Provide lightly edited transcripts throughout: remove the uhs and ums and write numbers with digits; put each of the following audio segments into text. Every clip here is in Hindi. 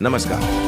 नमस्कार।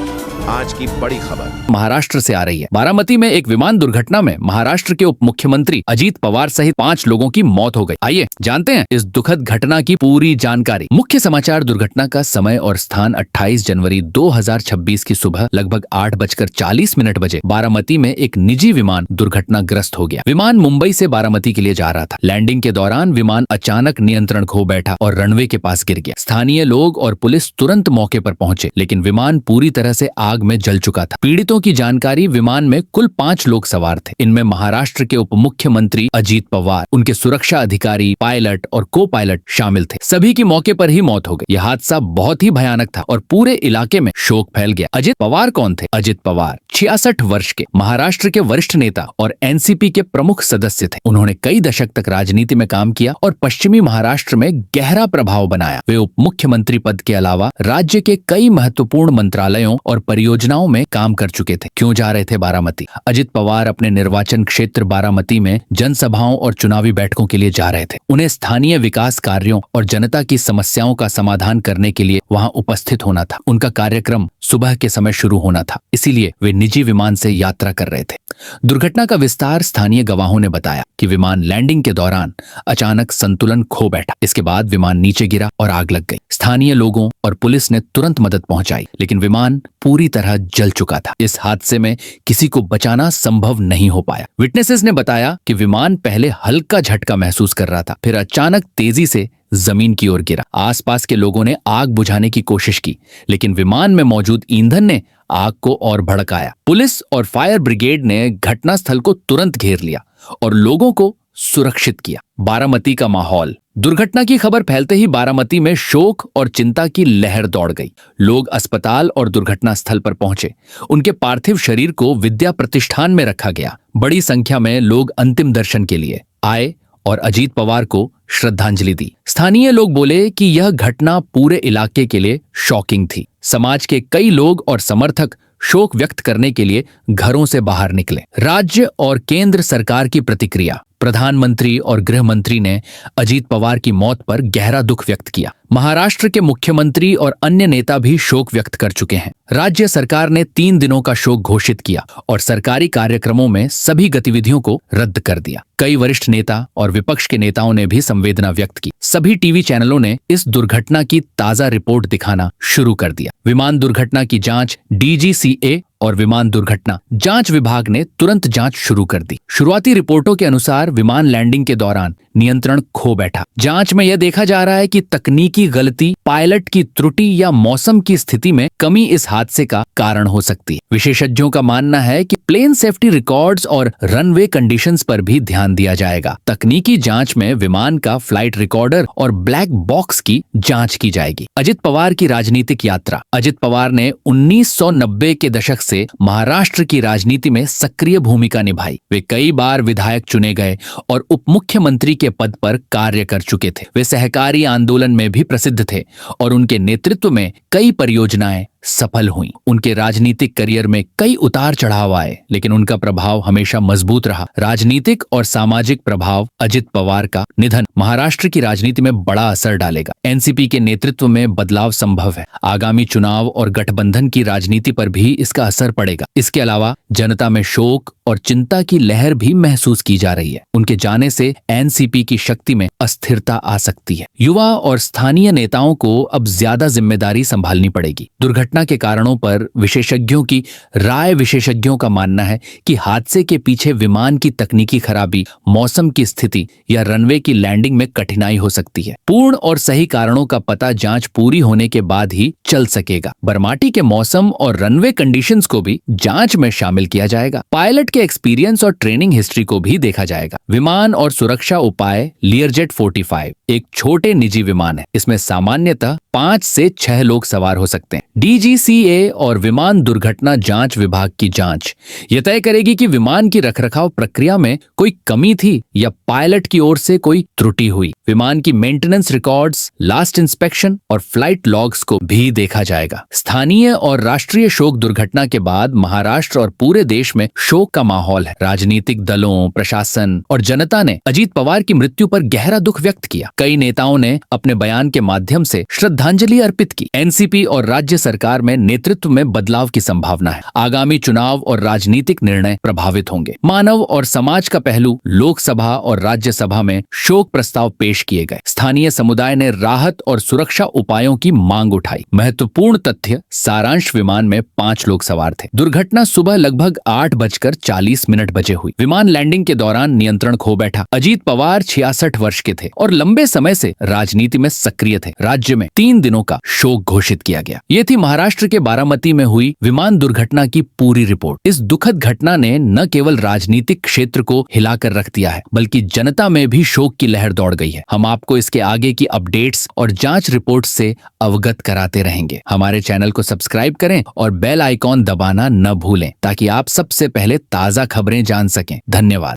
आज की बड़ी खबर महाराष्ट्र से आ रही है। बारामती में एक विमान दुर्घटना में महाराष्ट्र के उप मुख्यमंत्री अजीत पवार सहित 5 लोगों की मौत हो गई। आइए जानते हैं इस दुखद घटना की पूरी जानकारी। मुख्य समाचार। दुर्घटना का समय और स्थान 28 जनवरी 2026 की सुबह लगभग 8:40 बजे बारामती में एक निजी विमान दुर्घटनाग्रस्त हो गया। विमान मुंबई से बारामती के लिए जा रहा था। लैंडिंग के दौरान विमान अचानक नियंत्रण खो बैठा और रनवे के पास गिर गया। स्थानीय लोग और पुलिस तुरंत मौके पर पहुंचे, लेकिन विमान पूरी तरह से आग में जल चुका था। पीड़ितों की जानकारी, विमान में कुल 5 लोग सवार थे। इनमें महाराष्ट्र के उप मुख्यमंत्री अजीत पवार, उनके सुरक्षा अधिकारी, पायलट और को पायलट शामिल थे। सभी की मौके पर ही मौत हो गई। यह हादसा बहुत ही भयानक था और पूरे इलाके में शोक फैल गया। अजित पवार कौन थे? अजित पवार 66 वर्ष के महाराष्ट्र के वरिष्ठ नेता और एनसीपी के प्रमुख सदस्य थे। उन्होंने कई दशक तक राजनीति में काम किया और पश्चिमी महाराष्ट्र में गहरा प्रभाव बनाया। वे उप मुख्यमंत्री पद के अलावा राज्य के कई महत्वपूर्ण मंत्रालयों और परियोजनाओं में काम कर चुके थे। क्यों जा रहे थे बारामती? अजित पवार अपने निर्वाचन क्षेत्र बारामती में जनसभाओं और चुनावी बैठकों के लिए जा रहे थे। उन्हें स्थानीय विकास कार्यों और जनता की समस्याओं का समाधान करने के लिए वहां उपस्थित होना था। उनका कार्यक्रम सुबह के समय शुरू होना था, इसीलिए वे निजी विमान से यात्रा कर रहे थे। दुर्घटना का विस्तार स्थानीय गवाहों ने बताया कि विमान लैंडिंग के दौरान अचानक संतुलन खो बैठा। इसके बाद विमान नीचे गिरा और आग लग गई। स्थानीय लोगों और पुलिस ने तुरंत मदद पहुंचाई, लेकिन विमान पूरी तरह जल चुका था। इस हादसे में किसी को बचाना संभव नहीं हो पाया। विटनेसेस ने बताया कि विमान पहले हल्का झटका महसूस कर रहा था, फिर अचानक तेजी से जमीन की ओर गिरा। आसपास के लोगों ने आग बुझाने की कोशिश की, लेकिन विमान में मौजूद ईंधन ने आग को और भड़काया। पुलिस और फायर ब्रिगेड ने घटनास्थल को तुरंत घेर लिया और लोगों को सुरक्षित किया। बारामती का माहौल। दुर्घटना की खबर फैलते ही बारामती में शोक और चिंता की लहर दौड़ गई। लोग अस्पताल और दुर्घटना स्थल पर पहुंचे। उनके पार्थिव शरीर को विद्या प्रतिष्ठान में रखा गया। बड़ी संख्या में लोग अंतिम दर्शन के लिए आए और अजीत पवार को श्रद्धांजलि दी। स्थानीय लोग बोले कि यह घटना पूरे इलाके के लिए शॉकिंग थी। समाज के कई लोग और समर्थक शोक व्यक्त करने के लिए घरों से बाहर निकले। राज्य और केंद्र सरकार की प्रतिक्रिया। प्रधानमंत्री और गृह मंत्री ने अजीत पवार की मौत पर गहरा दुख व्यक्त किया। महाराष्ट्र के मुख्यमंत्री और अन्य नेता भी शोक व्यक्त कर चुके हैं। राज्य सरकार ने 3 दिनों का शोक घोषित किया और सरकारी कार्यक्रमों में सभी गतिविधियों को रद्द कर दिया। कई वरिष्ठ नेता और विपक्ष के नेताओं ने भी संवेदना व्यक्त की। सभी टीवी चैनलों ने इस दुर्घटना की ताजा रिपोर्ट दिखाना शुरू कर दिया। विमान दुर्घटना की जांच डीजीसीए और विमान दुर्घटना जांच विभाग ने तुरंत जांच शुरू कर दी। शुरुआती रिपोर्टों के अनुसार विमान लैंडिंग के दौरान नियंत्रण खो बैठा। जांच में यह देखा जा रहा है कि तकनीकी गलती, पायलट की त्रुटि या मौसम की स्थिति में कमी इस हादसे का कारण हो सकती है। विशेषज्ञों का मानना है कि प्लेन सेफ्टी रिकॉर्ड्स और रनवे कंडीशंस पर भी ध्यान दिया जाएगा। तकनीकी जांच में विमान का फ्लाइट रिकॉर्डर और ब्लैक बॉक्स की जांच की जाएगी। अजित पवार की राजनीतिक यात्रा। अजित पवार ने 1990 के दशक से महाराष्ट्र की राजनीति में सक्रिय भूमिका निभाई। वे कई बार विधायक चुने गए और उप मुख्यमंत्री के पद पर कार्य कर चुके थे। वे सहकारी आंदोलन में भी प्रसिद्ध थे और उनके नेतृत्व में कई परियोजनाएं सफल हुई। उनके राजनीतिक करियर में कई उतार चढ़ाव आए, लेकिन उनका प्रभाव हमेशा मजबूत रहा। राजनीतिक और सामाजिक प्रभाव। अजित पवार का निधन महाराष्ट्र की राजनीति में बड़ा असर डालेगा। एनसीपी के नेतृत्व में बदलाव संभव है। आगामी चुनाव और गठबंधन की राजनीति पर भी इसका असर पड़ेगा। इसके अलावा जनता में शोक और चिंता की लहर भी महसूस की जा रही है। उनके जाने से एनसीपी की शक्ति में अस्थिरता आ सकती है। युवा और स्थानीय नेताओं को अब ज्यादा जिम्मेदारी संभालनी पड़ेगी। दुर्घटना के कारणों पर विशेषज्ञों की राय। विशेषज्ञों का मानना है कि हादसे के पीछे विमान की तकनीकी खराबी, मौसम की स्थिति या रनवे की लैंडिंग में कठिनाई हो सकती है। पूर्ण और सही कारणों का पता जांच पूरी होने के बाद ही चल सकेगा। बरमाटी के मौसम और रनवे कंडीशंस को भी जांच में शामिल किया जाएगा। पायलट के एक्सपीरियंस और ट्रेनिंग हिस्ट्री को भी देखा जाएगा। विमान और सुरक्षा उपाय। लियरजेट 45 एक छोटे निजी विमान है। इसमें सामान्यतः 5 से 6 लोग सवार हो सकते हैं। डीजीसीए और विमान दुर्घटना जांच विभाग की जांच यह तय करेगी कि विमान की रखरखाव प्रक्रिया में कोई कमी थी या पायलट की ओर से कोई त्रुटि हुई। विमान की मेंटेनेंस रिकॉर्ड्स, लास्ट इंस्पेक्शन और फ्लाइट लॉग्स को भी देखा जाएगा। स्थानीय और राष्ट्रीय शोक दुर्घटना के बाद महाराष्ट्र और पूरे देश में शोक का माहौल है। राजनीतिक दलों, प्रशासन और जनता ने अजीत पवार की मृत्यु पर गहरा दुख व्यक्त किया। कई नेताओं ने अपने बयान के माध्यम से श्रद्धांजलि अर्पित की। एनसीपी और राज्य सरकार में नेतृत्व में बदलाव की संभावना है। आगामी चुनाव और राजनीतिक निर्णय प्रभावित होंगे। मानव और समाज का पहलू, लोकसभा और राज्यसभा में शोक प्रस्ताव पेश किए गए। स्थानीय समुदाय ने राहत और सुरक्षा उपायों की मांग उठाई। महत्वपूर्ण तथ्य, सारांश विमान में 5 लोग सवार थे। दुर्घटना सुबह लगभग 8:40 बजे हुई। विमान लैंडिंग के दौरान नियंत्रण खो बैठा। अजीत पवार 66 वर्ष के थे और लंबे समय से राजनीति में सक्रिय थे। राज्य में 3 दिनों का शोक घोषित किया गया। ये थी महाराष्ट्र के बारामती में हुई विमान दुर्घटना की पूरी रिपोर्ट। इस दुखद घटना ने न केवल राजनीतिक क्षेत्र को हिलाकर रख दिया है, बल्कि जनता में भी शोक की लहर दौड़ गई है। हम आपको इसके आगे की अपडेट्स और जांच रिपोर्ट से अवगत कराते रहेंगे। हमारे चैनल को सब्सक्राइब करें और बेल आइकॉन दबाना न भूलें, ताकि आप सबसे पहले ताजा खबरें जान सकें। धन्यवाद।